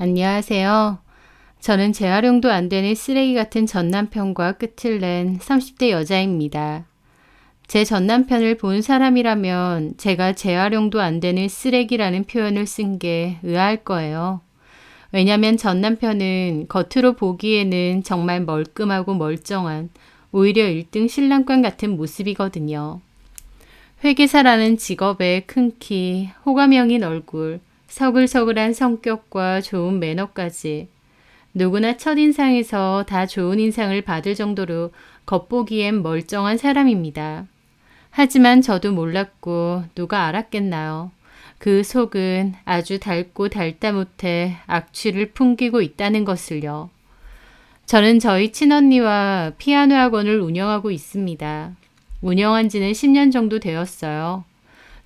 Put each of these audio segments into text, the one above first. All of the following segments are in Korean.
안녕하세요. 저는 재활용도 안 되는 쓰레기 같은 전 남편과 끝을 낸 30대 여자입니다. 제 전 남편을 본 사람이라면 제가 재활용도 안 되는 쓰레기라는 표현을 쓴 게 의아할 거예요. 왜냐면 전 남편은 겉으로 보기에는 정말 멀끔하고 멀쩡한 오히려 1등 신랑감 같은 모습이거든요. 회계사라는 직업에 큰 키, 호감형인 얼굴, 서글서글한 성격과 좋은 매너까지 누구나 첫인상에서 다 좋은 인상을 받을 정도로 겉보기엔 멀쩡한 사람입니다. 하지만 저도 몰랐고 누가 알았겠나요? 그 속은 아주 달고 달다 못해 악취를 풍기고 있다는 것을요. 저는 저희 친언니와 피아노 학원을 운영하고 있습니다. 운영한 지는 10년 정도 되었어요.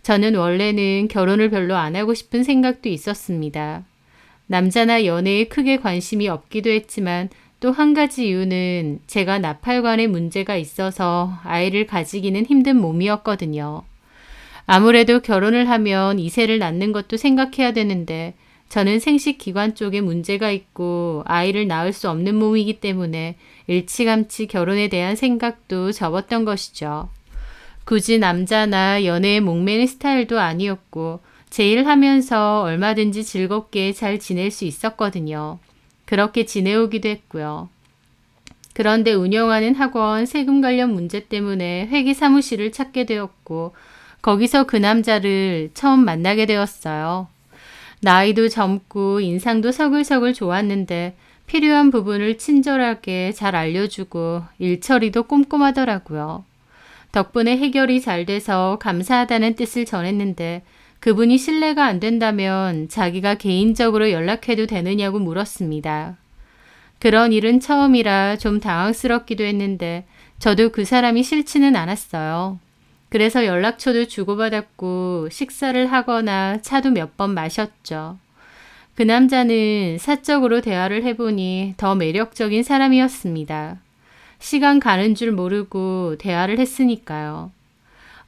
저는 원래는 결혼을 별로 안 하고 싶은 생각도 있었습니다. 남자나 연애에 크게 관심이 없기도 했지만 또 한 가지 이유는 제가 나팔관에 문제가 있어서 아이를 가지기는 힘든 몸이었거든요. 아무래도 결혼을 하면 이세를 낳는 것도 생각해야 되는데 저는 생식기관 쪽에 문제가 있고 아이를 낳을 수 없는 몸이기 때문에 일찌감치 결혼에 대한 생각도 접었던 것이죠. 굳이 남자나 연애에 목매는 스타일도 아니었고 제 일 하면서 얼마든지 즐겁게 잘 지낼 수 있었거든요. 그렇게 지내오기도 했고요. 그런데 운영하는 학원 세금 관련 문제 때문에 회계 사무실을 찾게 되었고 거기서 그 남자를 처음 만나게 되었어요. 나이도 젊고 인상도 서글서글 좋았는데 필요한 부분을 친절하게 잘 알려주고 일처리도 꼼꼼하더라고요. 덕분에 해결이 잘 돼서 감사하다는 뜻을 전했는데 그분이 신뢰가 안 된다면 자기가 개인적으로 연락해도 되느냐고 물었습니다. 그런 일은 처음이라 좀 당황스럽기도 했는데 저도 그 사람이 싫지는 않았어요. 그래서 연락처도 주고받았고 식사를 하거나 차도 몇 번 마셨죠. 그 남자는 사적으로 대화를 해보니 더 매력적인 사람이었습니다. 시간 가는 줄 모르고 대화를 했으니까요.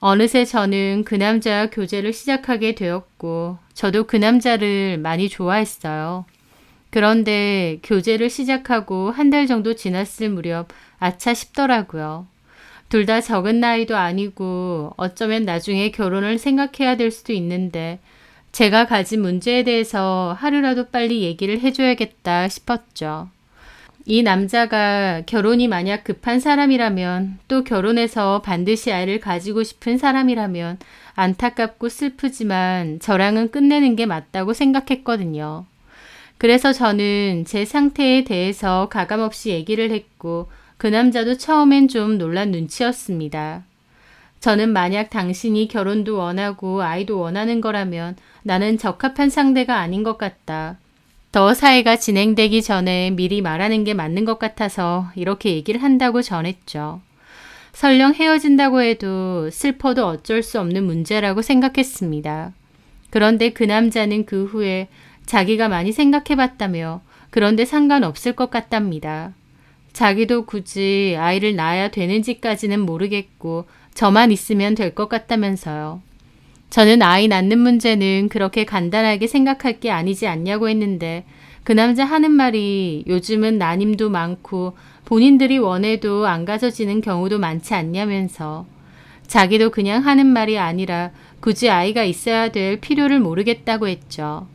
어느새 저는 그 남자와 교제를 시작하게 되었고 저도 그 남자를 많이 좋아했어요. 그런데 교제를 시작하고 한 달 정도 지났을 무렵 아차 싶더라고요. 둘 다 적은 나이도 아니고 어쩌면 나중에 결혼을 생각해야 될 수도 있는데 제가 가진 문제에 대해서 하루라도 빨리 얘기를 해줘야겠다 싶었죠. 이 남자가 결혼이 만약 급한 사람이라면 또 결혼해서 반드시 아이를 가지고 싶은 사람이라면 안타깝고 슬프지만 저랑은 끝내는 게 맞다고 생각했거든요. 그래서 저는 제 상태에 대해서 가감없이 얘기를 했고 그 남자도 처음엔 좀 놀란 눈치였습니다. 저는 만약 당신이 결혼도 원하고 아이도 원하는 거라면 나는 적합한 상대가 아닌 것 같다. 더 사회가 진행되기 전에 미리 말하는 게 맞는 것 같아서 이렇게 얘기를 한다고 전했죠. 설령 헤어진다고 해도 슬퍼도 어쩔 수 없는 문제라고 생각했습니다. 그런데 그 남자는 그 후에 자기가 많이 생각해봤다며 그런데 상관없을 것 같답니다. 자기도 굳이 아이를 낳아야 되는지까지는 모르겠고 저만 있으면 될 것 같다면서요. 저는 아이 낳는 문제는 그렇게 간단하게 생각할 게 아니지 않냐고 했는데 그 남자 하는 말이 요즘은 난임도 많고 본인들이 원해도 안 가져지는 경우도 많지 않냐면서 자기도 그냥 하는 말이 아니라 굳이 아이가 있어야 될 필요를 모르겠다고 했죠.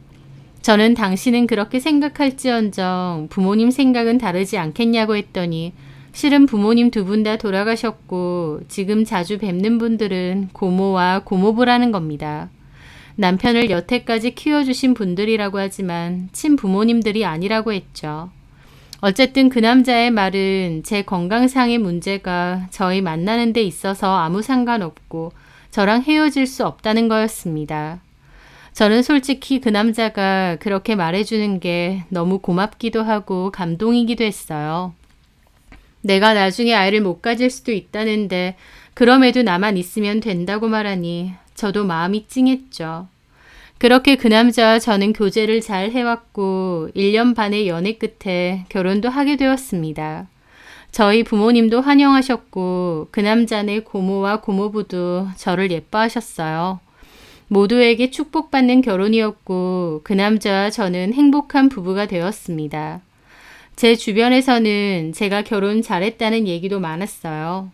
저는 당신은 그렇게 생각할지언정 부모님 생각은 다르지 않겠냐고 했더니 실은 부모님 두 분 다 돌아가셨고 지금 자주 뵙는 분들은 고모와 고모부라는 겁니다. 남편을 여태까지 키워주신 분들이라고 하지만 친부모님들이 아니라고 했죠. 어쨌든 그 남자의 말은 제 건강상의 문제가 저희 만나는 데 있어서 아무 상관없고 저랑 헤어질 수 없다는 거였습니다. 저는 솔직히 그 남자가 그렇게 말해주는 게 너무 고맙기도 하고 감동이기도 했어요. 내가 나중에 아이를 못 가질 수도 있다는데 그럼에도 나만 있으면 된다고 말하니 저도 마음이 찡했죠. 그렇게 그 남자와 저는 교제를 잘 해왔고 1년 반의 연애 끝에 결혼도 하게 되었습니다. 저희 부모님도 환영하셨고 그 남자네 고모와 고모부도 저를 예뻐하셨어요. 모두에게 축복받는 결혼이었고 그 남자와 저는 행복한 부부가 되었습니다. 제 주변에서는 제가 결혼 잘했다는 얘기도 많았어요.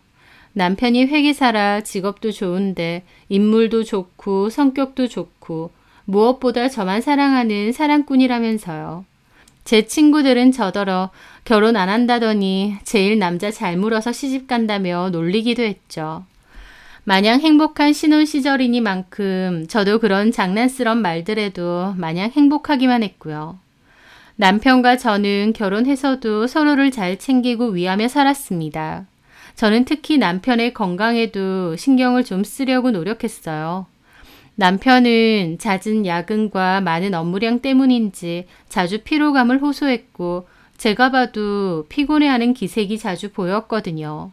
남편이 회계사라 직업도 좋은데 인물도 좋고 성격도 좋고 무엇보다 저만 사랑하는 사랑꾼이라면서요. 제 친구들은 저더러 결혼 안 한다더니 제일 남자 잘 물어서 시집 간다며 놀리기도 했죠. 마냥 행복한 신혼 시절이니만큼 저도 그런 장난스런 말들에도 마냥 행복하기만 했고요. 남편과 저는 결혼해서도 서로를 잘 챙기고 위하며 살았습니다. 저는 특히 남편의 건강에도 신경을 좀 쓰려고 노력했어요. 남편은 잦은 야근과 많은 업무량 때문인지 자주 피로감을 호소했고 제가 봐도 피곤해하는 기색이 자주 보였거든요.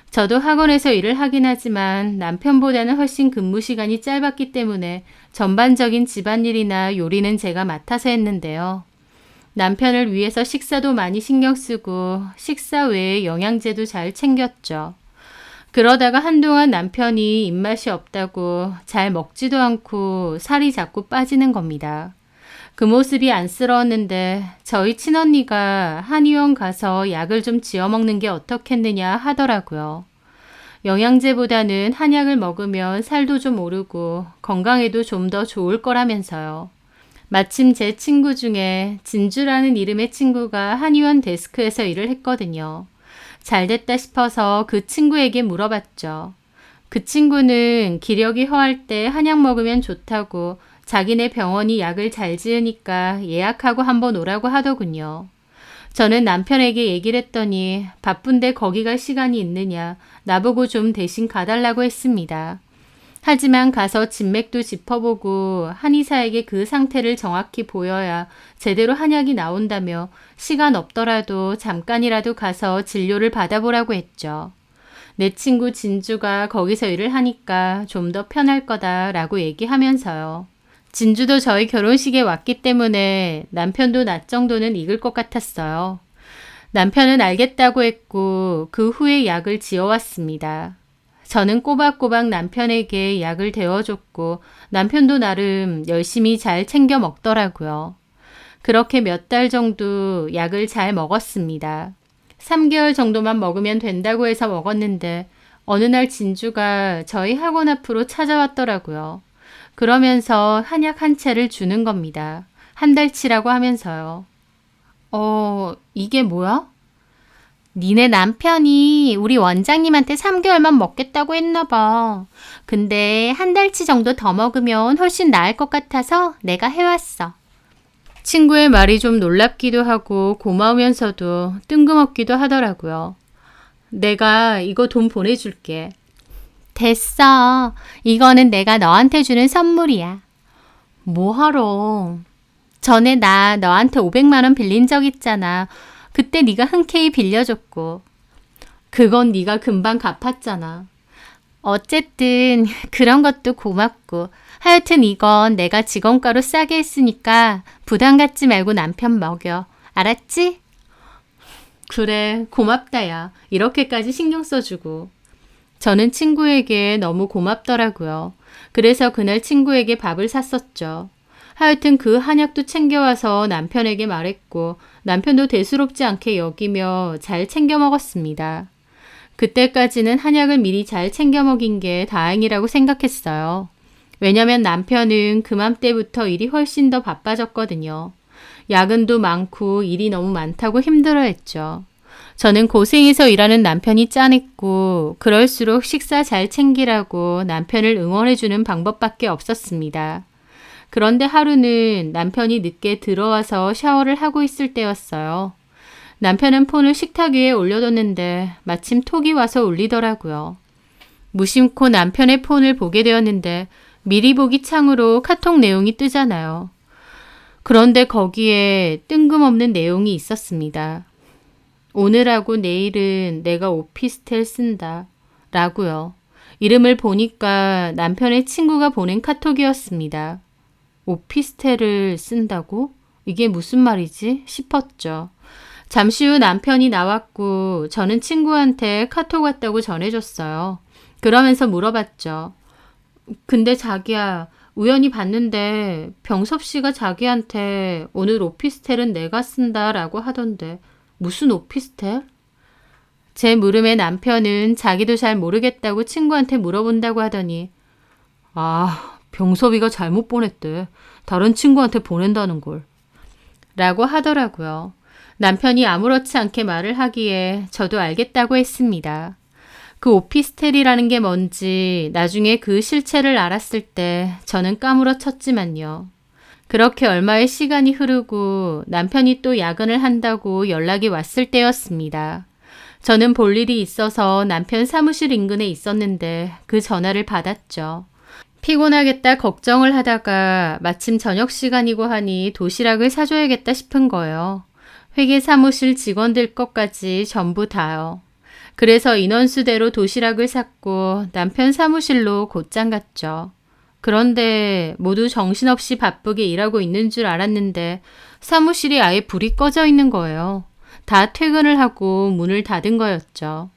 저도 학원에서 일을 하긴 하지만 남편보다는 훨씬 근무 시간이 짧았기 때문에 전반적인 집안일이나 요리는 제가 맡아서 했는데요. 남편을 위해서 식사도 많이 신경 쓰고 식사 외에 영양제도 잘 챙겼죠. 그러다가 한동안 남편이 입맛이 없다고 잘 먹지도 않고 살이 자꾸 빠지는 겁니다. 그 모습이 안쓰러웠는데 저희 친언니가 한의원 가서 약을 좀 지어 먹는 게 어떻겠느냐 하더라고요. 영양제보다는 한약을 먹으면 살도 좀 오르고 건강에도 좀 더 좋을 거라면서요. 마침 제 친구 중에 진주라는 이름의 친구가 한의원 데스크에서 일을 했거든요. 잘 됐다 싶어서 그 친구에게 물어봤죠. 그 친구는 기력이 허할 때 한약 먹으면 좋다고 자기네 병원이 약을 잘 지으니까 예약하고 한번 오라고 하더군요. 저는 남편에게 얘기를 했더니 바쁜데 거기 갈 시간이 있느냐 나보고 좀 대신 가달라고 했습니다. 하지만 가서 진맥도 짚어보고 한의사에게 그 상태를 정확히 보여야 제대로 한약이 나온다며 시간 없더라도 잠깐이라도 가서 진료를 받아보라고 했죠. 내 친구 진주가 거기서 일을 하니까 좀 더 편할 거다라고 얘기하면서요. 진주도 저희 결혼식에 왔기 때문에 남편도 낮 정도는 익을 것 같았어요. 남편은 알겠다고 했고 그 후에 약을 지어왔습니다. 저는 꼬박꼬박 남편에게 약을 데워줬고 남편도 나름 열심히 잘 챙겨 먹더라고요. 그렇게 몇 달 정도 약을 잘 먹었습니다. 3개월 정도만 먹으면 된다고 해서 먹었는데 어느 날 진주가 저희 학원 앞으로 찾아왔더라고요. 그러면서 한약 한 채를 주는 겁니다. 한 달치라고 하면서요. 이게 뭐야? 니네 남편이 우리 원장님한테 3개월만 먹겠다고 했나 봐. 근데 한 달치 정도 더 먹으면 훨씬 나을 것 같아서 내가 해왔어. 친구의 말이 좀 놀랍기도 하고 고마우면서도 뜬금없기도 하더라고요. 내가 이거 돈 보내줄게. 됐어. 이거는 내가 너한테 주는 선물이야. 뭐하러? 전에 나 너한테 500만 원 빌린 적 있잖아. 그때 네가 흔쾌히 빌려줬고. 그건 네가 금방 갚았잖아. 어쨌든 그런 것도 고맙고 하여튼 이건 내가 직원가로 싸게 했으니까 부담 갖지 말고 남편 먹여. 알았지? 그래, 고맙다 야. 이렇게까지 신경 써주고. 저는 친구에게 너무 고맙더라고요. 그래서 그날 친구에게 밥을 샀었죠. 하여튼 그 한약도 챙겨와서 남편에게 말했고 남편도 대수롭지 않게 여기며 잘 챙겨 먹었습니다. 그때까지는 한약을 미리 잘 챙겨 먹인 게 다행이라고 생각했어요. 왜냐면 남편은 그맘때부터 일이 훨씬 더 바빠졌거든요. 야근도 많고 일이 너무 많다고 힘들어했죠. 저는 고생해서 일하는 남편이 짠했고 그럴수록 식사 잘 챙기라고 남편을 응원해주는 방법밖에 없었습니다. 그런데 하루는 남편이 늦게 들어와서 샤워를 하고 있을 때였어요. 남편은 폰을 식탁 위에 올려뒀는데 마침 톡이 와서 울리더라고요. 무심코 남편의 폰을 보게 되었는데 미리 보기 창으로 카톡 내용이 뜨잖아요. 그런데 거기에 뜬금없는 내용이 있었습니다. 오늘하고 내일은 내가 오피스텔 쓴다. 라고요. 이름을 보니까 남편의 친구가 보낸 카톡이었습니다. 오피스텔을 쓴다고? 이게 무슨 말이지? 싶었죠. 잠시 후 남편이 나왔고 저는 친구한테 카톡 왔다고 전해줬어요. 그러면서 물어봤죠. 근데 자기야, 우연히 봤는데 병섭 씨가 자기한테 오늘 오피스텔은 내가 쓴다라고 하던데 무슨 오피스텔? 제 물음에 남편은 자기도 잘 모르겠다고 친구한테 물어본다고 하더니 병섭이가 잘못 보냈대. 다른 친구한테 보낸다는 걸. 라고 하더라고요. 남편이 아무렇지 않게 말을 하기에 저도 알겠다고 했습니다. 그 오피스텔이라는 게 뭔지 나중에 그 실체를 알았을 때 저는 까무러쳤지만요. 그렇게 얼마의 시간이 흐르고 남편이 또 야근을 한다고 연락이 왔을 때였습니다. 저는 볼 일이 있어서 남편 사무실 인근에 있었는데 그 전화를 받았죠. 피곤하겠다 걱정을 하다가 마침 저녁 시간이고 하니 도시락을 사줘야겠다 싶은 거예요. 회계 사무실 직원들 것까지 전부 다요. 그래서 인원수대로 도시락을 샀고 남편 사무실로 곧장 갔죠. 그런데 모두 정신없이 바쁘게 일하고 있는 줄 알았는데 사무실이 아예 불이 꺼져 있는 거예요. 다 퇴근을 하고 문을 닫은 거였죠.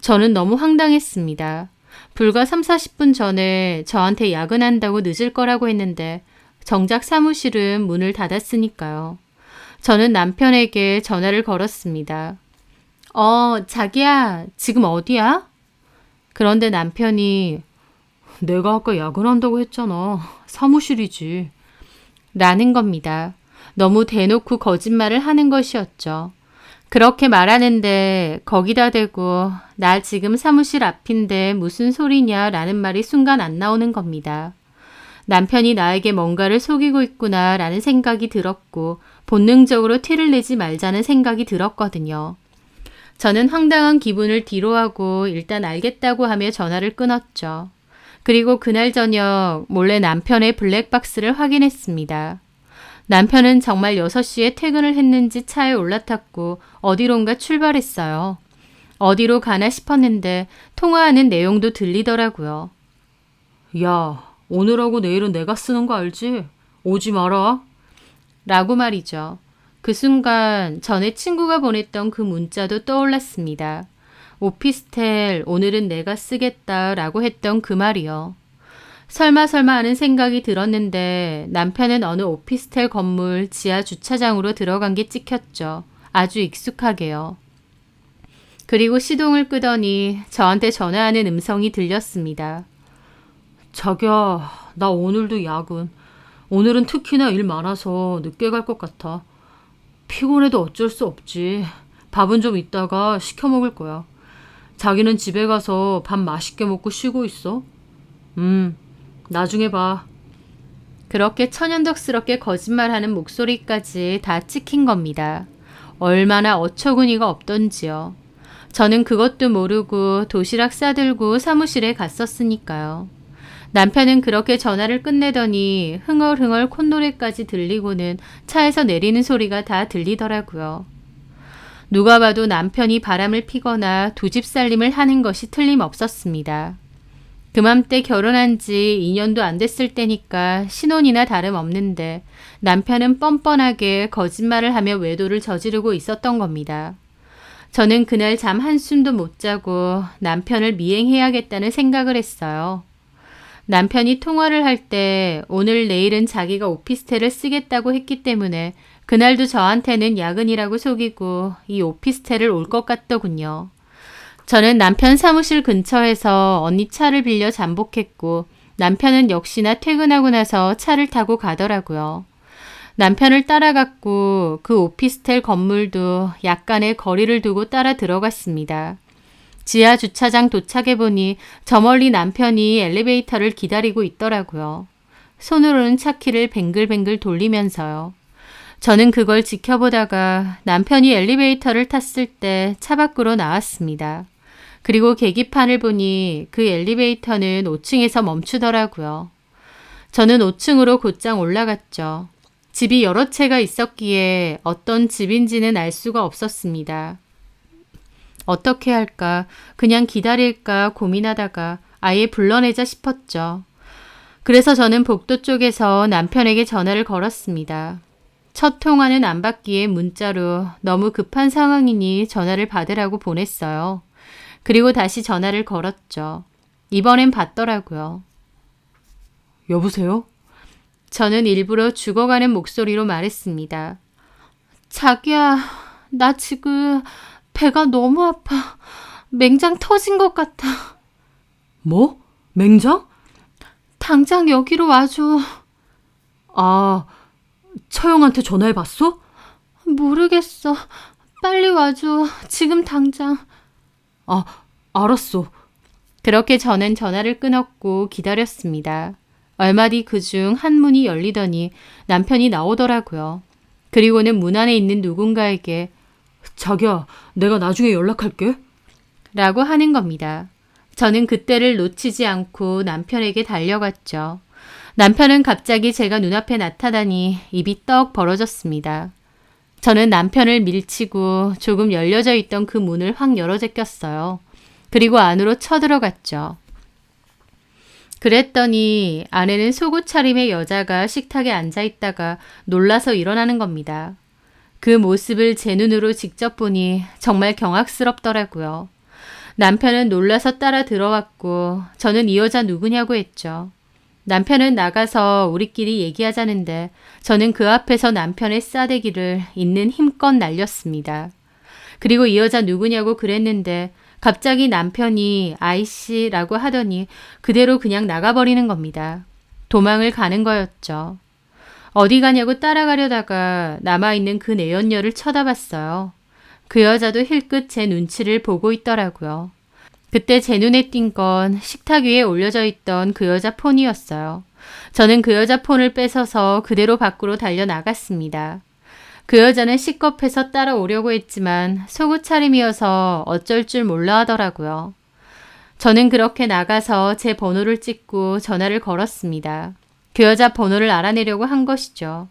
저는 너무 황당했습니다. 불과 30-40분 전에 저한테 야근한다고 늦을 거라고 했는데 정작 사무실은 문을 닫았으니까요. 저는 남편에게 전화를 걸었습니다. 자기야, 지금 어디야? 그런데 남편이 내가 아까 야근한다고 했잖아. 사무실이지. 라는 겁니다. 너무 대놓고 거짓말을 하는 것이었죠. 그렇게 말하는데 거기다 대고 나 지금 사무실 앞인데 무슨 소리냐 라는 말이 순간 안 나오는 겁니다. 남편이 나에게 뭔가를 속이고 있구나 라는 생각이 들었고 본능적으로 티를 내지 말자는 생각이 들었거든요. 저는 황당한 기분을 뒤로하고 일단 알겠다고 하며 전화를 끊었죠. 그리고 그날 저녁 몰래 남편의 블랙박스를 확인했습니다. 남편은 정말 6시에 퇴근을 했는지 차에 올라탔고 어디론가 출발했어요. 어디로 가나 싶었는데 통화하는 내용도 들리더라고요. 야, 오늘하고 내일은 내가 쓰는 거 알지? 오지 마라. 라고 말이죠. 그 순간 전에 친구가 보냈던 그 문자도 떠올랐습니다. 오피스텔 오늘은 내가 쓰겠다 라고 했던 그 말이요. 설마 하는 생각이 들었는데 남편은 어느 오피스텔 건물 지하 주차장으로 들어간 게 찍혔죠. 아주 익숙하게요. 그리고 시동을 끄더니 저한테 전화하는 음성이 들렸습니다. 자기야, 나 오늘도 야근. 오늘은 특히나 일 많아서 늦게 갈 것 같아. 피곤해도 어쩔 수 없지. 밥은 좀 이따가 시켜 먹을 거야. 자기는 집에 가서 밥 맛있게 먹고 쉬고 있어. 나중에 봐. 그렇게 천연덕스럽게 거짓말하는 목소리까지 다 찍힌 겁니다. 얼마나 어처구니가 없던지요. 저는 그것도 모르고 도시락 싸들고 사무실에 갔었으니까요. 남편은 그렇게 전화를 끝내더니 흥얼흥얼 콧노래까지 들리고는 차에서 내리는 소리가 다 들리더라고요. 누가 봐도 남편이 바람을 피거나 두 집 살림을 하는 것이 틀림없었습니다. 그맘때 결혼한 지 2년도 안 됐을 때니까 신혼이나 다름없는데 남편은 뻔뻔하게 거짓말을 하며 외도를 저지르고 있었던 겁니다. 저는 그날 잠 한숨도 못 자고 남편을 미행해야겠다는 생각을 했어요. 남편이 통화를 할 때 오늘 내일은 자기가 오피스텔을 쓰겠다고 했기 때문에 그날도 저한테는 야근이라고 속이고 이 오피스텔을 올 것 같더군요. 저는 남편 사무실 근처에서 언니 차를 빌려 잠복했고 남편은 역시나 퇴근하고 나서 차를 타고 가더라고요. 남편을 따라갔고 그 오피스텔 건물도 약간의 거리를 두고 따라 들어갔습니다. 지하 주차장 도착해보니 저 멀리 남편이 엘리베이터를 기다리고 있더라고요. 손으로는 차키를 뱅글뱅글 돌리면서요. 저는 그걸 지켜보다가 남편이 엘리베이터를 탔을 때 차 밖으로 나왔습니다. 그리고 계기판을 보니 그 엘리베이터는 5층에서 멈추더라고요. 저는 5층으로 곧장 올라갔죠. 집이 여러 채가 있었기에 어떤 집인지는 알 수가 없었습니다. 어떻게 할까, 그냥 기다릴까 고민하다가 아예 불러내자 싶었죠. 그래서 저는 복도 쪽에서 남편에게 전화를 걸었습니다. 첫 통화는 안 받기에 문자로 너무 급한 상황이니 전화를 받으라고 보냈어요. 그리고 다시 전화를 걸었죠. 이번엔 받더라고요. 여보세요? 저는 일부러 죽어가는 목소리로 말했습니다. 자기야, 나 지금 배가 너무 아파. 맹장 터진 것 같아. 뭐? 맹장? 당장 여기로 와줘. 아, 처형한테 전화해봤어? 모르겠어. 빨리 와줘. 지금 당장. 아, 알았어. 그렇게 저는 전화를 끊었고 기다렸습니다. 얼마 뒤 그중 한 문이 열리더니 남편이 나오더라고요. 그리고는 문 안에 있는 누군가에게 자기야, 내가 나중에 연락할게. 라고 하는 겁니다. 저는 그때를 놓치지 않고 남편에게 달려갔죠. 남편은 갑자기 제가 눈앞에 나타나니 입이 떡 벌어졌습니다. 저는 남편을 밀치고 조금 열려져 있던 그 문을 확 열어 제꼈어요. 그리고 안으로 쳐들어갔죠. 그랬더니 안에는 속옷 차림의 여자가 식탁에 앉아있다가 놀라서 일어나는 겁니다. 그 모습을 제 눈으로 직접 보니 정말 경악스럽더라고요. 남편은 놀라서 따라 들어왔고 저는 이 여자 누구냐고 했죠. 남편은 나가서 우리끼리 얘기하자는데 저는 그 앞에서 남편의 싸대기를 있는 힘껏 날렸습니다. 그리고 이 여자 누구냐고 그랬는데 갑자기 남편이 아이씨라고 하더니 그대로 그냥 나가버리는 겁니다. 도망을 가는 거였죠. 어디 가냐고 따라가려다가 남아있는 그 내연녀를 쳐다봤어요. 그 여자도 힐끗 제 눈치를 보고 있더라고요. 그때 제 눈에 띈 건 식탁 위에 올려져 있던 그 여자 폰이었어요. 저는 그 여자 폰을 뺏어서 그대로 밖으로 달려나갔습니다. 그 여자는 시겁해서 따라오려고 했지만 속옷 차림이어서 어쩔 줄 몰라 하더라고요. 저는 그렇게 나가서 제 번호를 찍고 전화를 걸었습니다. 그 여자 번호를 알아내려고 한 것이죠.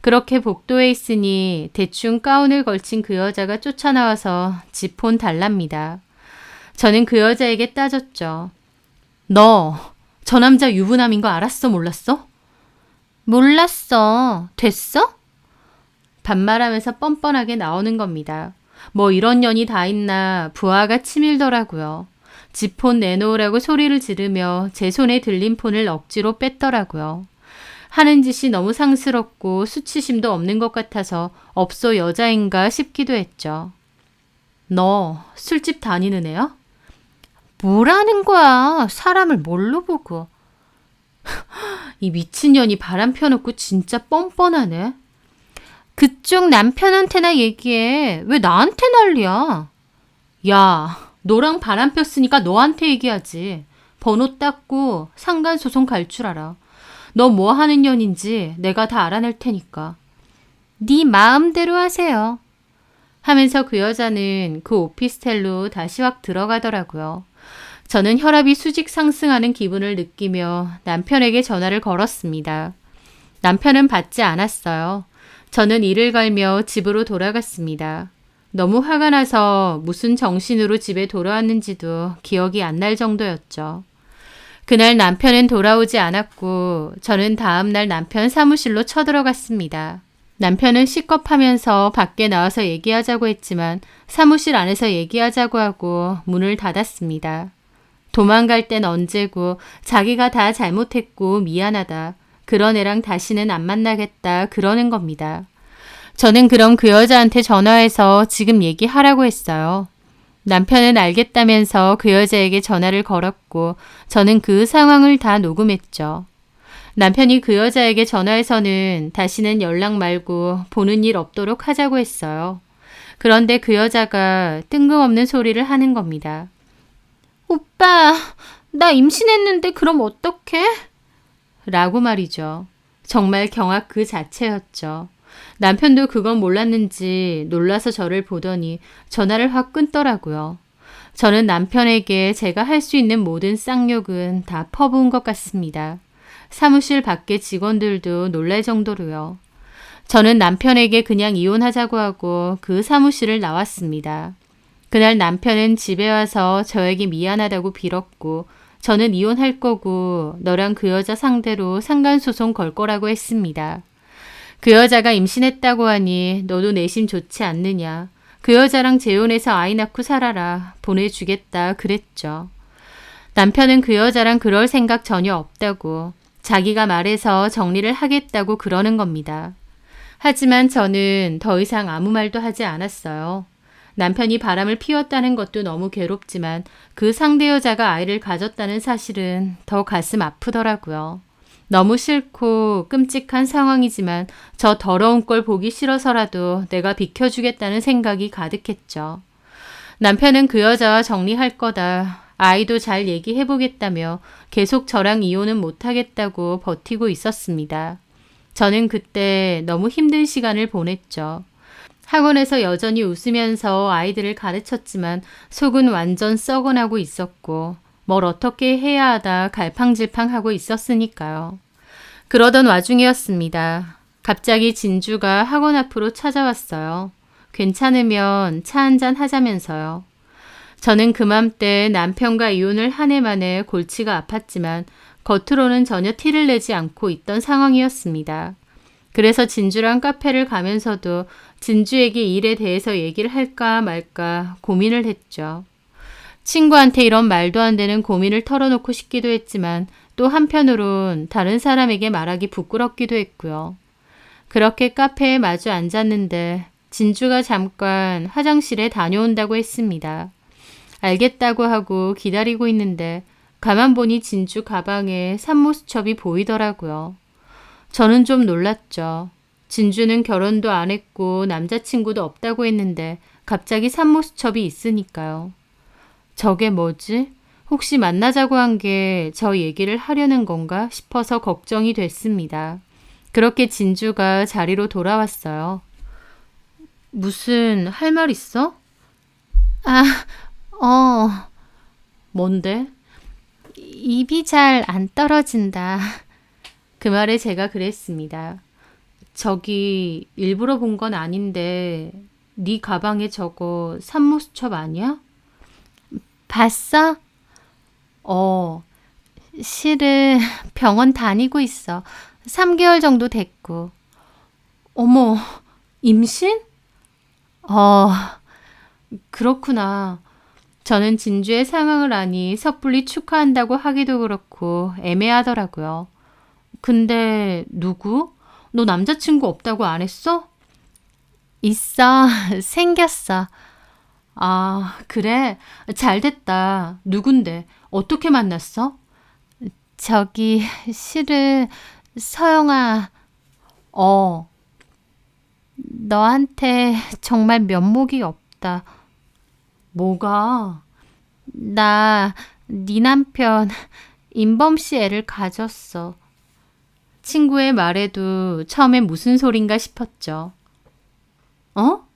그렇게 복도에 있으니 대충 가운을 걸친 그 여자가 쫓아나와서 지 폰 달랍니다. 저는 그 여자에게 따졌죠. 너 저 남자 유부남인 거 알았어 몰랐어? 몰랐어. 됐어? 반말하면서 뻔뻔하게 나오는 겁니다. 뭐 이런 년이 다 있나 부하가 치밀더라고요. 지 폰 내놓으라고 소리를 지르며 제 손에 들린 폰을 억지로 뺐더라고요. 하는 짓이 너무 상스럽고 수치심도 없는 것 같아서 업소 여자인가 싶기도 했죠. 너 술집 다니는 애야? 뭐라는 거야. 사람을 뭘로 보고. 이 미친년이 바람 펴놓고 진짜 뻔뻔하네. 그쪽 남편한테나 얘기해. 왜 나한테 난리야? 야, 너랑 바람 폈으니까 너한테 얘기하지. 번호 땄고 상간소송 갈 줄 알아. 너 뭐 하는 년인지 내가 다 알아낼 테니까. 네 마음대로 하세요. 하면서 그 여자는 그 오피스텔로 다시 확 들어가더라고요. 저는 혈압이 수직 상승하는 기분을 느끼며 남편에게 전화를 걸었습니다. 남편은 받지 않았어요. 저는 이를 갈며 집으로 돌아갔습니다. 너무 화가 나서 무슨 정신으로 집에 돌아왔는지도 기억이 안 날 정도였죠. 그날 남편은 돌아오지 않았고 저는 다음날 남편 사무실로 쳐들어갔습니다. 남편은 시겁하면서 밖에 나와서 얘기하자고 했지만 사무실 안에서 얘기하자고 하고 문을 닫았습니다. 도망갈 땐 언제고 자기가 다 잘못했고 미안하다. 그런 애랑 다시는 안 만나겠다 그러는 겁니다. 저는 그럼 그 여자한테 전화해서 지금 얘기하라고 했어요. 남편은 알겠다면서 그 여자에게 전화를 걸었고 저는 그 상황을 다 녹음했죠. 남편이 그 여자에게 전화해서는 다시는 연락 말고 보는 일 없도록 하자고 했어요. 그런데 그 여자가 뜬금없는 소리를 하는 겁니다. 오빠, 나 임신했는데 그럼 어떡해? 라고 말이죠. 정말 경악 그 자체였죠. 남편도 그건 몰랐는지 놀라서 저를 보더니 전화를 확 끊더라고요. 저는 남편에게 제가 할 수 있는 모든 쌍욕은 다 퍼부은 것 같습니다. 사무실 밖의 직원들도 놀랄 정도로요. 저는 남편에게 그냥 이혼하자고 하고 그 사무실을 나왔습니다. 그날 남편은 집에 와서 저에게 미안하다고 빌었고 저는 이혼할 거고 너랑 그 여자 상대로 상간소송 걸 거라고 했습니다. 그 여자가 임신했다고 하니 너도 내심 좋지 않느냐. 그 여자랑 재혼해서 아이 낳고 살아라. 보내주겠다 그랬죠. 남편은 그 여자랑 그럴 생각 전혀 없다고 자기가 말해서 정리를 하겠다고 그러는 겁니다. 하지만 저는 더 이상 아무 말도 하지 않았어요. 남편이 바람을 피웠다는 것도 너무 괴롭지만 그 상대 여자가 아이를 가졌다는 사실은 더 가슴 아프더라고요. 너무 싫고 끔찍한 상황이지만 저 더러운 꼴 보기 싫어서라도 내가 비켜주겠다는 생각이 가득했죠. 남편은 그 여자와 정리할 거다. 아이도 잘 얘기해보겠다며 계속 저랑 이혼은 못하겠다고 버티고 있었습니다. 저는 그때 너무 힘든 시간을 보냈죠. 학원에서 여전히 웃으면서 아이들을 가르쳤지만 속은 완전 썩어나고 있었고 뭘 어떻게 해야 하다 갈팡질팡하고 있었으니까요. 그러던 와중이었습니다. 갑자기 진주가 학원 앞으로 찾아왔어요. 괜찮으면 차 한잔 하자면서요. 저는 그맘때 남편과 이혼을 한 해 만에 골치가 아팠지만 겉으로는 전혀 티를 내지 않고 있던 상황이었습니다. 그래서 진주랑 카페를 가면서도 진주에게 일에 대해서 얘기를 할까 말까 고민을 했죠. 친구한테 이런 말도 안 되는 고민을 털어놓고 싶기도 했지만 또 한편으론 다른 사람에게 말하기 부끄럽기도 했고요. 그렇게 카페에 마주 앉았는데 진주가 잠깐 화장실에 다녀온다고 했습니다. 알겠다고 하고 기다리고 있는데 가만 보니 진주 가방에 산모수첩이 보이더라고요. 저는 좀 놀랐죠. 진주는 결혼도 안 했고 남자친구도 없다고 했는데 갑자기 산모수첩이 있으니까요. 저게 뭐지? 혹시 만나자고 한 게 저 얘기를 하려는 건가 싶어서 걱정이 됐습니다. 그렇게 진주가 자리로 돌아왔어요. 무슨 할 말 있어? 뭔데? 입이 잘 안 떨어진다. 그 말에 제가 그랬습니다. 저기 일부러 본 건 아닌데 네 가방에 저거 산모수첩 아니야? 봤어? 실은 병원 다니고 있어. 3개월 정도 됐고. 어머, 임신? 그렇구나. 저는 진주의 상황을 아니 섣불리 축하한다고 하기도 그렇고 애매하더라고요. 근데 누구? 너 남자친구 없다고 안 했어? 있어. 생겼어. 아, 그래? 잘 됐다. 누군데? 어떻게 만났어? 저기 실은 서영아, 너한테 정말 면목이 없다. 뭐가? 나 네 남편 인범 씨 애를 가졌어. 친구의 말에도 처음엔 무슨 소린가 싶었죠. 어?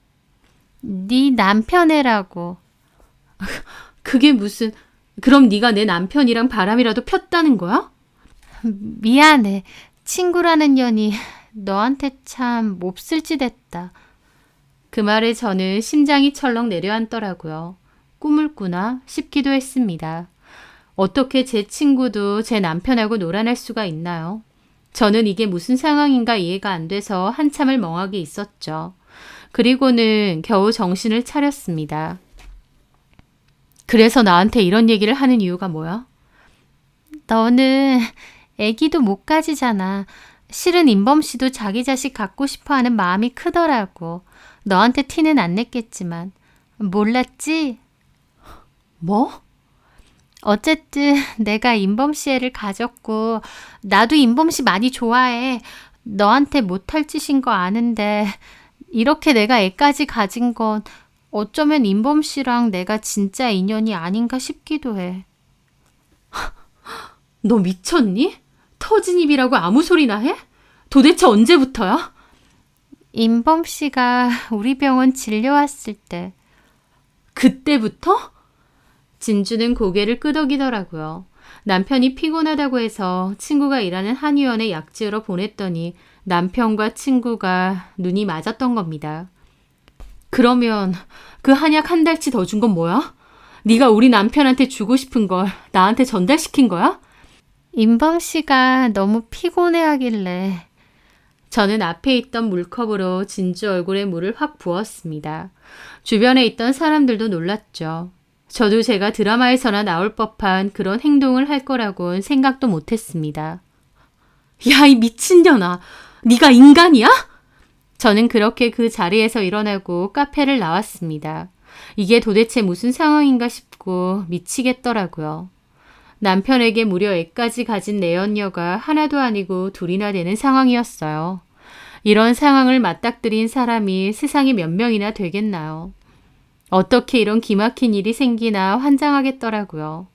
네 남편 애라고. 그게 무슨... 그럼 네가 내 남편이랑 바람이라도 폈다는 거야? 미안해. 친구라는 년이 너한테 참 몹쓸 짓 했다. 그 말에 저는 심장이 철렁 내려앉더라고요. 꿈을 꾸나 싶기도 했습니다. 어떻게 제 친구도 제 남편하고 놀아날 수가 있나요? 저는 이게 무슨 상황인가 이해가 안 돼서 한참을 멍하게 있었죠. 그리고는 겨우 정신을 차렸습니다. 그래서 나한테 이런 얘기를 하는 이유가 뭐야? 너는 애기도 못 가지잖아. 실은 인범 씨도 자기 자식 갖고 싶어 하는 마음이 크더라고. 너한테 티는 안 냈겠지만. 몰랐지? 뭐? 어쨌든 내가 인범 씨 애를 가졌고 나도 인범 씨 많이 좋아해. 너한테 못할 짓인 거 아는데 이렇게 내가 애까지 가진 건 어쩌면 인범 씨랑 내가 진짜 인연이 아닌가 싶기도 해. 너 미쳤니? 터진 입이라고 아무 소리나 해? 도대체 언제부터야? 인범 씨가 우리 병원 진료 왔을 때. 그때부터? 진주는 고개를 끄덕이더라고요. 남편이 피곤하다고 해서 친구가 일하는 한의원에 약지으러 보냈더니 남편과 친구가 눈이 맞았던 겁니다. 그러면 그 한약 한 달치 더 준 건 뭐야? 네가 우리 남편한테 주고 싶은 걸 나한테 전달시킨 거야? 인범 씨가 너무 피곤해하길래. 저는 앞에 있던 물컵으로 진주 얼굴에 물을 확 부었습니다. 주변에 있던 사람들도 놀랐죠. 저도 제가 드라마에서나 나올 법한 그런 행동을 할 거라고는 생각도 못했습니다. 야, 이 미친년아. 네가 인간이야? 저는 그렇게 그 자리에서 일어나고 카페를 나왔습니다. 이게 도대체 무슨 상황인가 싶고 미치겠더라고요. 남편에게 무려 애까지 가진 내연녀가 하나도 아니고 둘이나 되는 상황이었어요. 이런 상황을 맞닥뜨린 사람이 세상에 몇 명이나 되겠나요? 어떻게 이런 기막힌 일이 생기나 환장하겠더라고요.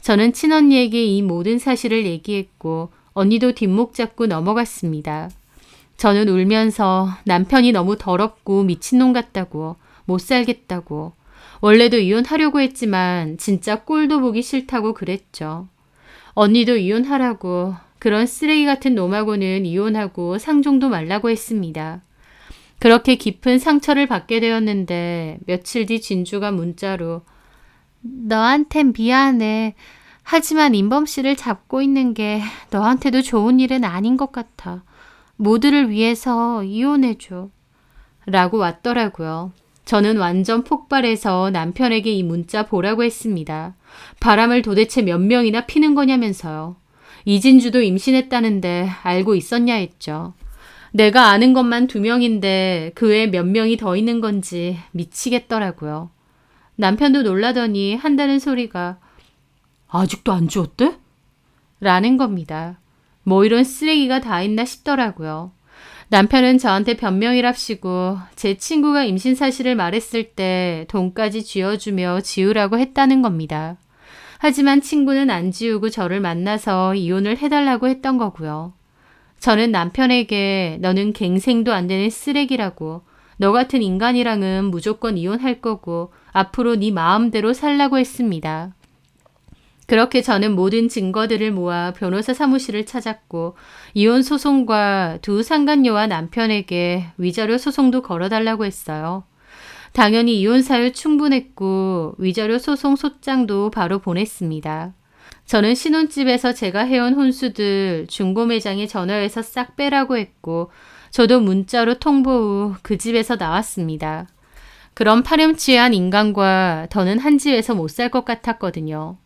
저는 친언니에게 이 모든 사실을 얘기했고 언니도 뒷목 잡고 넘어갔습니다. 저는 울면서 남편이 너무 더럽고 미친놈 같다고, 못 살겠다고, 원래도 이혼하려고 했지만 진짜 꼴도 보기 싫다고 그랬죠. 언니도 이혼하라고, 그런 쓰레기 같은 놈하고는 이혼하고 상종도 말라고 했습니다. 그렇게 깊은 상처를 받게 되었는데 며칠 뒤 진주가 문자로 너한텐 미안해. 하지만 인범 씨를 잡고 있는 게 너한테도 좋은 일은 아닌 것 같아. 모두를 위해서 이혼해줘. 라고 왔더라고요. 저는 완전 폭발해서 남편에게 이 문자 보라고 했습니다. 바람을 도대체 몇 명이나 피는 거냐면서요. 이진주도 임신했다는데 알고 있었냐 했죠. 내가 아는 것만 2명인데 그 외에 몇 명이 더 있는 건지 미치겠더라고요. 남편도 놀라더니 한다는 소리가 아직도 안 지웠대? 라는 겁니다. 뭐 이런 쓰레기가 다 있나 싶더라고요. 남편은 저한테 변명이랍시고 제 친구가 임신 사실을 말했을 때 돈까지 쥐어주며 지우라고 했다는 겁니다. 하지만 친구는 안 지우고 저를 만나서 이혼을 해달라고 했던 거고요. 저는 남편에게 너는 갱생도 안 되는 쓰레기라고, 너 같은 인간이랑은 무조건 이혼할 거고 앞으로 네 마음대로 살라고 했습니다. 그렇게 저는 모든 증거들을 모아 변호사 사무실을 찾았고 이혼 소송과 두 상간녀와 남편에게 위자료 소송도 걸어달라고 했어요. 당연히 이혼 사유 충분했고 위자료 소송 소장도 바로 보냈습니다. 저는 신혼집에서 제가 해온 혼수들 중고 매장에 전화해서 싹 빼라고 했고 저도 문자로 통보 후 그 집에서 나왔습니다. 그런 파렴치한 인간과 더는 한 집에서 못 살 것 같았거든요.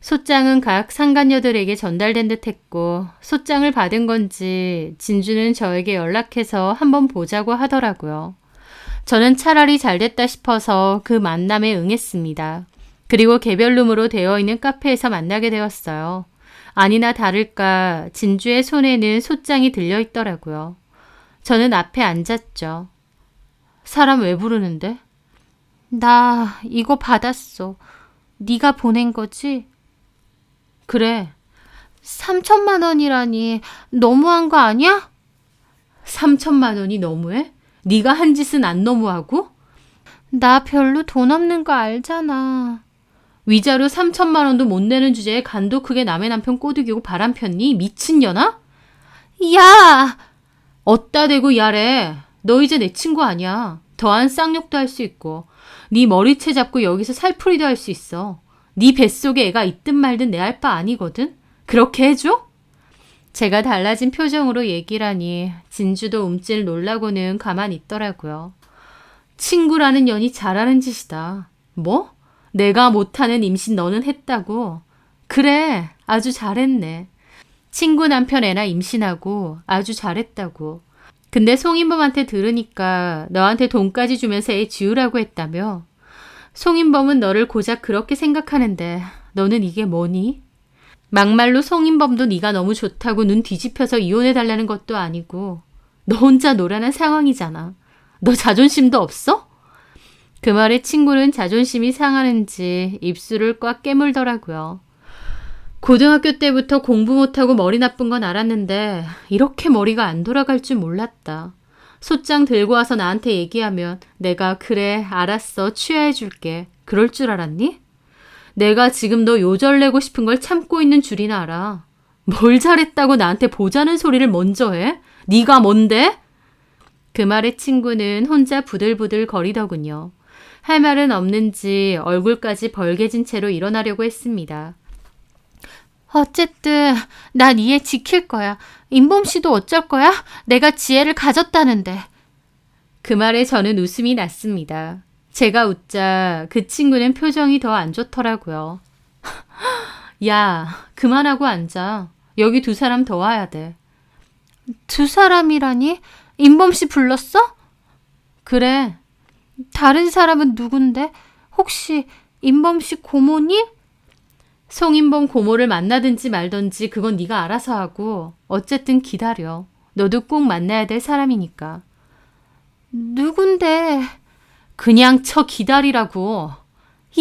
소장은 각 상간녀들에게 전달된 듯 했고 소장을 받은 건지 진주는 저에게 연락해서 한번 보자고 하더라고요. 저는 차라리 잘됐다 싶어서 그 만남에 응했습니다. 그리고 개별룸으로 되어 있는 카페에서 만나게 되었어요. 아니나 다를까 진주의 손에는 소장이 들려 있더라고요. 저는 앞에 앉았죠. 사람 왜 부르는데? 나 이거 받았어. 네가 보낸 거지? 그래. 3천만 원이라니 너무한 거 아니야? 3천만 원이 너무해? 네가 한 짓은 안 너무하고? 나 별로 돈 없는 거 알잖아. 위자료 3천만 원도 못 내는 주제에 간도 크게 남의 남편 꼬드기고 바람 폈니? 미친년아? 야! 어따 대고 야래. 너 이제 내 친구 아니야. 더한 쌍욕도 할 수 있고 네 머리채 잡고 여기서 살풀이도 할 수 있어. 네 뱃속에 애가 있든 말든 내 알 바 아니거든. 그렇게 해줘? 제가 달라진 표정으로 얘기를 하니 진주도 움찔 놀라고는 가만히 있더라고요. 친구라는 년이 잘하는 짓이다. 뭐? 내가 못하는 임신 너는 했다고? 그래, 아주 잘했네. 친구 남편 애나 임신하고 아주 잘했다고. 근데 송인범한테 들으니까 너한테 돈까지 주면서 애 지우라고 했다며? 송인범은 너를 고작 그렇게 생각하는데 너는 이게 뭐니? 막말로 송인범도 네가 너무 좋다고 눈 뒤집혀서 이혼해달라는 것도 아니고 너 혼자 노란한 상황이잖아. 너 자존심도 없어? 그 말에 친구는 자존심이 상하는지 입술을 꽉 깨물더라고요. 고등학교 때부터 공부 못하고 머리 나쁜 건 알았는데 이렇게 머리가 안 돌아갈 줄 몰랐다. 소장 들고 와서 나한테 얘기하면 내가 그래 알았어 취하해 줄게 그럴 줄 알았니? 내가 지금 너 요절내고 싶은 걸 참고 있는 줄이나 알아. 뭘 잘했다고 나한테 보자는 소리를 먼저 해? 네가 뭔데? 그 말에 친구는 혼자 부들부들 거리더군요. 할 말은 없는지 얼굴까지 벌개진 채로 일어나려고 했습니다. 어쨌든 난 이 애 지킬 거야. 인범 씨도 어쩔 거야? 내가 지혜를 가졌다는데. 그 말에 저는 웃음이 났습니다. 제가 웃자 그 친구는 표정이 더 안 좋더라고요. 야, 그만하고 앉아. 여기 2 사람 더 와야 돼. 두 사람이라니? 인범 씨 불렀어? 그래. 다른 사람은 누군데? 혹시 인범 씨 고모님? 송인범 고모를 만나든지 말든지 그건 네가 알아서 하고 어쨌든 기다려. 너도 꼭 만나야 될 사람이니까. 누군데? 그냥 기다리라고.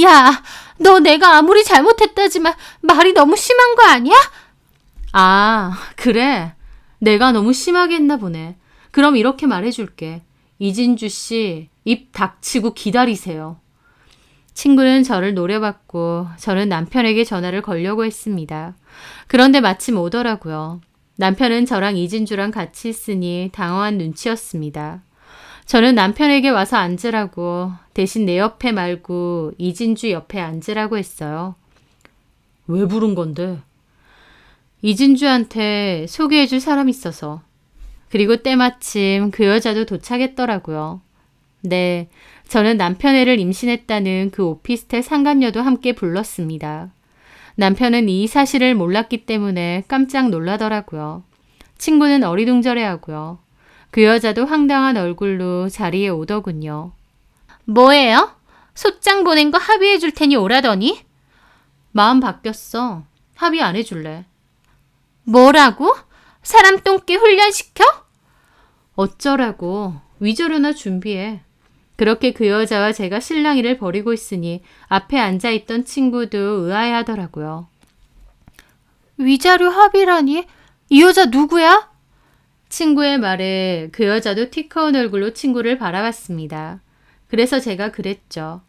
야, 너 내가 아무리 잘못했다지만 말이 너무 심한 거 아니야? 아, 그래. 내가 너무 심하게 했나 보네. 그럼 이렇게 말해줄게. 이진주 씨, 입 닥치고 기다리세요. 친구는 저를 노려봤고 저는 남편에게 전화를 걸려고 했습니다. 그런데 마침 오더라고요. 남편은 저랑 이진주랑 같이 있으니 당황한 눈치였습니다. 저는 남편에게 와서 앉으라고 대신 내 옆에 말고 이진주 옆에 앉으라고 했어요. 왜 부른 건데? 이진주한테 소개해줄 사람 있어서. 그리고 때마침 그 여자도 도착했더라고요. 네, 저는 남편 애를 임신했다는 그 오피스텔 상간녀도 함께 불렀습니다. 남편은 이 사실을 몰랐기 때문에 깜짝 놀라더라고요. 친구는 어리둥절해하고요. 그 여자도 황당한 얼굴로 자리에 오더군요. 뭐예요? 소장 보낸 거 합의해 줄 테니 오라더니? 마음 바뀌었어. 합의 안 해줄래. 뭐라고? 사람 똥개 훈련시켜? 어쩌라고. 위자료나 준비해. 그렇게 그 여자와 제가 실랑이를 벌이고 있으니 앞에 앉아있던 친구도 의아해하더라고요. 위자료 합의라니? 이 여자 누구야? 친구의 말에 그 여자도 티커운 얼굴로 친구를 바라봤습니다. 그래서 제가 그랬죠.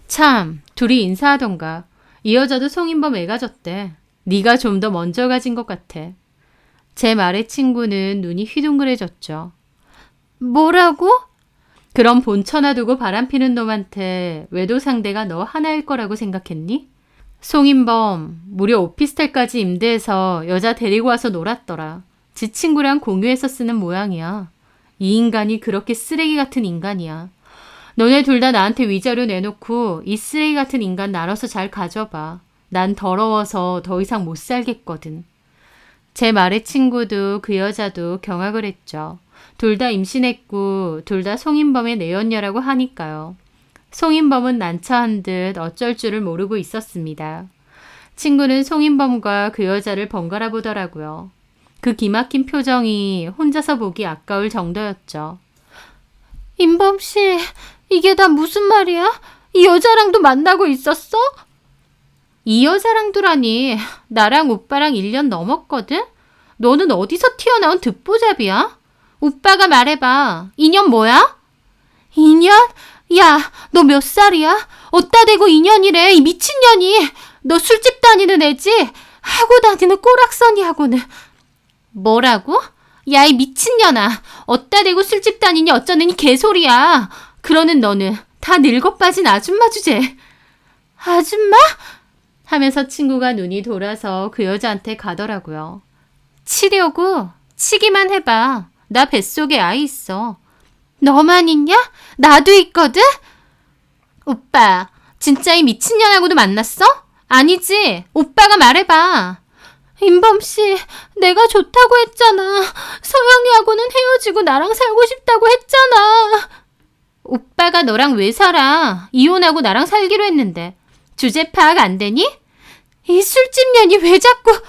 참, 둘이 인사하던가. 이 여자도 송인범 애 가졌대. 네가 좀 더 먼저 가진 것 같아. 제 말에 친구는 눈이 휘둥그레졌죠. 뭐라고? 그럼 본처나 두고 바람피는 놈한테 외도 상대가 너 하나일 거라고 생각했니? 송인범 무려 오피스텔까지 임대해서 여자 데리고 와서 놀았더라. 지 친구랑 공유해서 쓰는 모양이야. 이 인간이 그렇게 쓰레기 같은 인간이야. 너네 둘 다 나한테 위자료 내놓고 이 쓰레기 같은 인간 나눠서 잘 가져봐. 난 더러워서 더 이상 못 살겠거든. 제 말에 친구도 그 여자도 경악을 했죠. 둘 다 임신했고 둘 다 송인범의 내연녀라고 하니까요. 송인범은 난처한 듯 어쩔 줄을 모르고 있었습니다. 친구는 송인범과 그 여자를 번갈아 보더라고요. 그 기막힌 표정이 혼자서 보기 아까울 정도였죠. 인범 씨, 이게 다 무슨 말이야? 이 여자랑도 만나고 있었어? 이 여자랑도라니. 나랑 오빠랑 1년 넘었거든? 너는 어디서 튀어나온 듣보잡이야? 오빠가 말해봐. 인연 뭐야? 인연? 야, 너 몇 살이야? 어따 대고 인연이래, 이 미친년이. 너 술집 다니는 애지? 하고 다니는 꼬락서니하고는. 뭐라고? 야, 이 미친년아. 어따 대고 술집 다니니 어쩌느니 개소리야. 그러는 너는 다 늙어 빠진 아줌마 주제. 아줌마? 하면서 친구가 눈이 돌아서 그 여자한테 가더라고요. 치려고? 치기만 해봐. 나 뱃속에 아이 있어. 너만 있냐? 나도 있거든? 오빠, 진짜 이 미친년하고도 만났어? 아니지? 오빠가 말해봐. 인범씨, 내가 좋다고 했잖아. 서영이하고는 헤어지고 나랑 살고 싶다고 했잖아. 오빠가 너랑 왜 살아? 이혼하고 나랑 살기로 했는데. 주제 파악 안 되니? 이 술집년이 왜 자꾸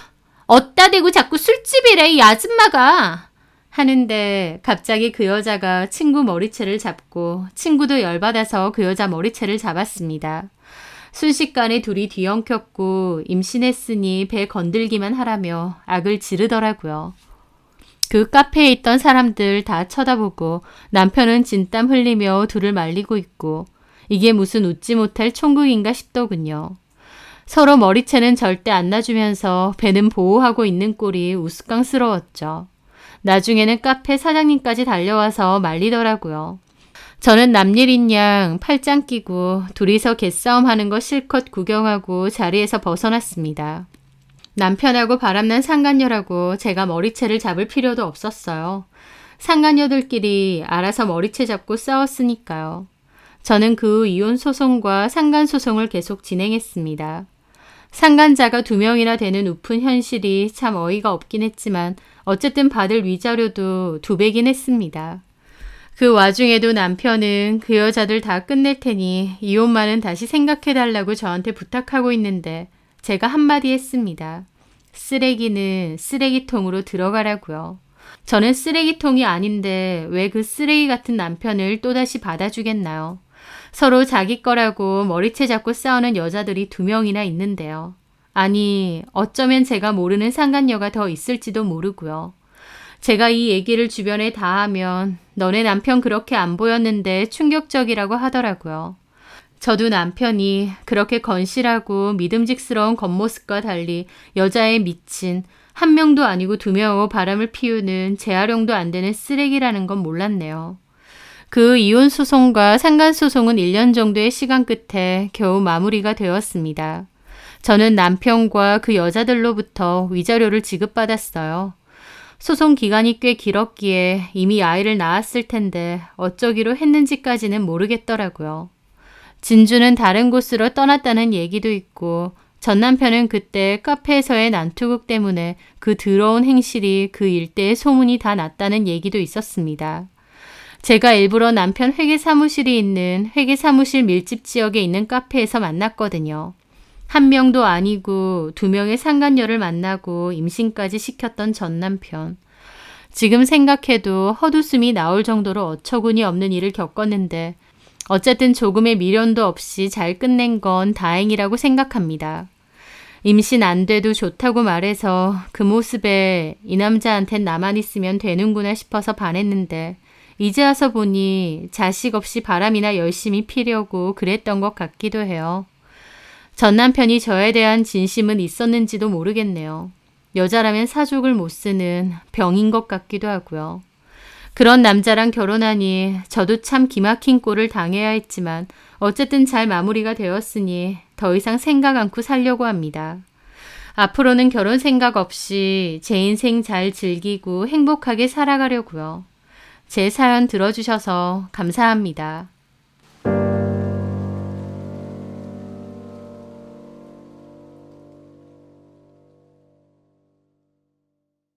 어따 대고 자꾸 술집이래, 이 아줌마가. 하는데 갑자기 그 여자가 친구 머리채를 잡고 친구도 열받아서 그 여자 머리채를 잡았습니다. 순식간에 둘이 뒤엉켰고 임신했으니 배 건들기만 하라며 악을 지르더라고요. 그 카페에 있던 사람들 다 쳐다보고 남편은 진땀 흘리며 둘을 말리고 있고 이게 무슨 웃지 못할 총극인가 싶더군요. 서로 머리채는 절대 안 놔주면서 배는 보호하고 있는 꼴이 우스꽝스러웠죠. 나중에는 카페 사장님까지 달려와서 말리더라고요. 저는 남일인 양 팔짱 끼고 둘이서 개싸움 하는 거 실컷 구경하고 자리에서 벗어났습니다. 남편하고 바람난 상간녀라고 제가 머리채를 잡을 필요도 없었어요. 상간녀들끼리 알아서 머리채 잡고 싸웠으니까요. 저는 그 후 이혼 소송과 상간 소송을 계속 진행했습니다. 상간자가 2명이나 되는 우픈 현실이 참 어이가 없긴 했지만 어쨌든 받을 위자료도 2배긴 했습니다. 그 와중에도 남편은 그 여자들 다 끝낼 테니 이혼만은 다시 생각해달라고 저한테 부탁하고 있는데 제가 한마디 했습니다. 쓰레기는 쓰레기통으로 들어가라고요. 저는 쓰레기통이 아닌데 왜 그 쓰레기 같은 남편을 또다시 받아주겠나요? 서로 자기 거라고 머리채 잡고 싸우는 여자들이 2명이나 있는데요. 아니, 어쩌면 제가 모르는 상간녀가 더 있을지도 모르고요. 제가 이 얘기를 주변에 다 하면 너네 남편 그렇게 안 보였는데 충격적이라고 하더라고요. 저도 남편이 그렇게 건실하고 믿음직스러운 겉모습과 달리 여자에 미친 1명도 아니고 2명하고 바람을 피우는 재활용도 안 되는 쓰레기라는 건 몰랐네요. 그 이혼 소송과 상간 소송은 1년 정도의 시간 끝에 겨우 마무리가 되었습니다. 저는 남편과 그 여자들로부터 위자료를 지급받았어요. 소송 기간이 꽤 길었기에 이미 아이를 낳았을 텐데 어쩌기로 했는지까지는 모르겠더라고요. 진주는 다른 곳으로 떠났다는 얘기도 있고 전 남편은 그때 카페에서의 난투극 때문에 그 더러운 행실이 그 일대에 소문이 다 났다는 얘기도 있었습니다. 제가 일부러 남편 회계사무실이 있는 회계사무실 밀집 지역에 있는 카페에서 만났거든요. 1명도 아니고 2명의 상간녀를 만나고 임신까지 시켰던 전 남편. 지금 생각해도 헛웃음이 나올 정도로 어처구니 없는 일을 겪었는데 어쨌든 조금의 미련도 없이 잘 끝낸 건 다행이라고 생각합니다. 임신 안 돼도 좋다고 말해서 그 모습에 이 남자한텐 나만 있으면 되는구나 싶어서 반했는데 이제 와서 보니 자식 없이 바람이나 열심히 피려고 그랬던 것 같기도 해요. 전 남편이 저에 대한 진심은 있었는지도 모르겠네요. 여자라면 사족을 못 쓰는 병인 것 같기도 하고요. 그런 남자랑 결혼하니 저도 참 기막힌 꼴을 당해야 했지만 어쨌든 잘 마무리가 되었으니 더 이상 생각 않고 살려고 합니다. 앞으로는 결혼 생각 없이 제 인생 잘 즐기고 행복하게 살아가려고요. 제 사연 들어주셔서 감사합니다.